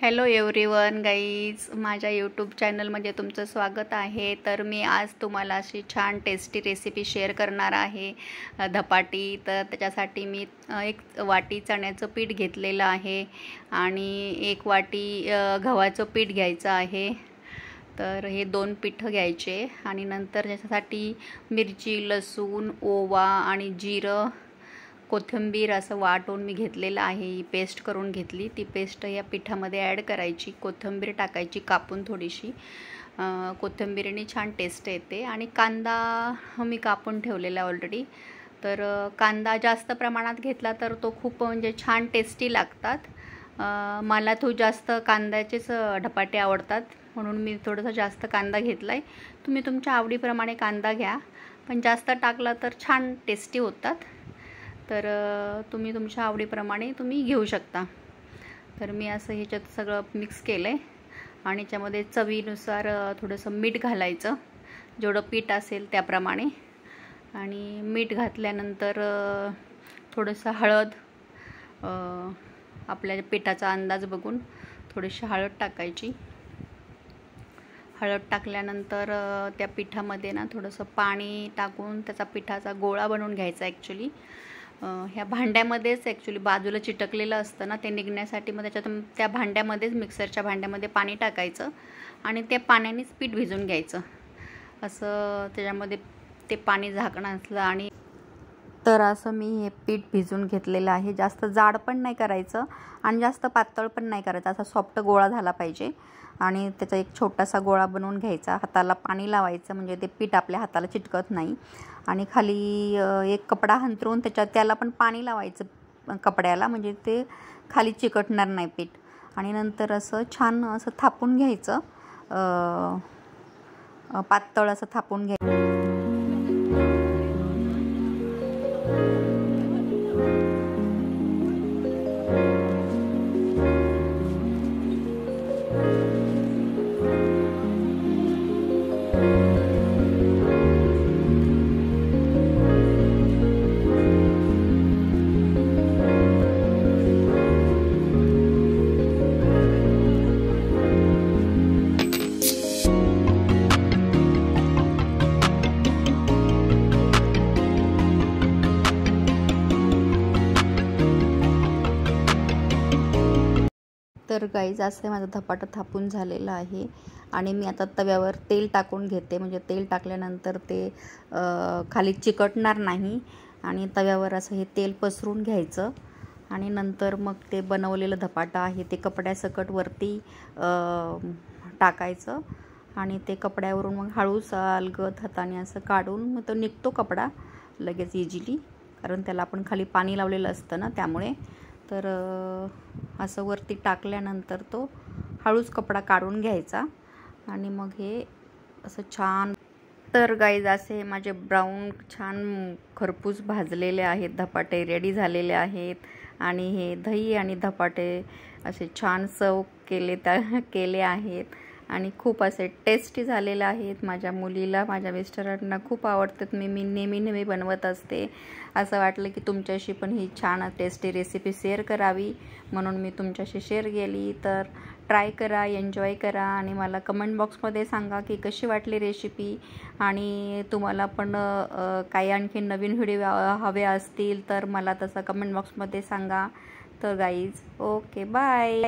Hello everyone guys, माझ्या YouTube चॅनलमध्ये तुमचं स्वागत आहे। तर मी आज तुम्हाला अशी छान टेस्टी रेसिपी शेअर करणार आहे, धपाटी। तर त्याच्यासाठी मी एक वाटी चण्याचं पीठ घेतलेलं आहे आणि एक वाटी गव्हाचं पीठ घ्यायचं आहे। तर हे दोन पिठं घ्यायचे आणि नंतर त्याच्यासाठी मिरची, लसूण, ओवा आणि जिरं, कोथिंबीर असं वाटून मी घेतलेलं आहे। ही पेस्ट करून घेतली। ती पेस्ट या पिठामध्ये ॲड करायची, कोथिंबीर टाकायची कापून थोडीशी। कोथिंबीरने छान टेस्ट येते। आणि कांदा मी कापून ठेवलेला ऑलरेडी। तर कांदा जास्त प्रमाणात घेतला तर तो खूप म्हणजे छान टेस्टी लागतात। मला तो जास्त कांद्याचेच धपाटे आवडतात, म्हणून मी थोडासा जास्त कांदा घेतला आहे। तुम्ही तुमच्या आवडीप्रमाणे कांदा घ्या, पण जास्त टाकला तर छान टेस्टी होतात। तर तुम्ही तुमच्या आवडीप्रमाणे तुम्ही घेऊ शकता। तर मी असं ह्याच्यात सगळं मिक्स केलं आहे आणि त्याच्यामध्ये चवीनुसार थोडंसं मीठ घालायचं, जेवढं पीठ असेल त्याप्रमाणे। आणि मीठ घातल्यानंतर थोडंसं हळद, आपल्या पिठाचा अंदाज बघून थोडीशी हळद टाकायची। हळद टाकल्यानंतर त्या पिठामध्ये ना थोडंसं पाणी टाकून त्याचा पिठाचा गोळा बनवून घ्यायचा। ॲक्च्युली ह्या भांड्यामध्येच बाजूला चिटकलेलं असतं ना, ते निघण्यासाठी मग त्याच्यात त्या भांड्यामध्येच, मिक्सरच्या भांड्यामध्ये पाणी टाकायचं आणि त्या पाण्यानेच पीठ भिजून घ्यायचं। असं त्याच्यामध्ये ते पाणी झाकणं असलं आणि तर असं मी हे पीठ भिजून घेतलेलं आहे। जास्त जाड पण नाही करायचं आणि जास्त पातळ पण नाही करायचं, असा सॉफ्ट गोळा झाला पाहिजे। आणि त्याचा एक छोटासा गोळा बनवून घ्यायचा, हाताला पाणी लावायचं म्हणजे ते पीठ आपल्या हाताला चिटकत नाही। आणि खाली एक कपडा अंथरून त्याला पण पाणी लावायचं कपड्याला, म्हणजे ते खाली चिकटणार नाही पीठ। आणि नंतर असं छान असं थापून घ्यायचं, पातळ असं थापून घ्यायचं। तर गाईज, असं माझं धपाटं थापून झालेलं आहे आणि मी आता तव्यावर तेल टाकून घेते, म्हणजे तेल टाकल्यानंतर ते खाली चिकटणार नाही। आणि तव्यावर असं हे तेल पसरून घ्यायचं आणि नंतर मग ते बनवलेलं धपाटं आहे ते कपड्यासकट वरती टाकायचं आणि ते कपड्यावरून मग हळूच अलगद हाताने असं काढून मग तो निघतो कपडा लगेच इझिली, कारण त्याला आपण खाली पाणी लावलेलं असतं ना, त्यामुळे। तर असं वरती टाकल्यानंतर तो हळूच कपडा काढून घ्यायचा आणि मग हे असं छान। तर गाईज, असे माझे ब्राऊन छान खरपूस भाजलेले आहेत धपाटे, रेडी झालेले आहेत। आणि हे दही आणि धपाटे असे छान सर्व केले आहेत आणि खूप असे टेस्टी झालेले आहेत। माझ्या मुलीला, माझ्या मिस्टरांना खूप आवडतात। मी नेहमी बनवत असते। असं वाटलं की तुमच्याशी पण ही छान टेस्टी रेसिपी शेअर करावी, म्हणून मी तुमच्याशी शेअर केली। तर ट्राय करा, एन्जॉय करा आणि मला कमेंट बॉक्समध्ये सांगा की कशी वाटली रेसिपी। आणि तुम्हाला पण काही आणखी नवीन व्हिडिओ हवे असतील तर मला तसं कमेंट बॉक्समध्ये सांगा। तर गाईज, ओके, बाय।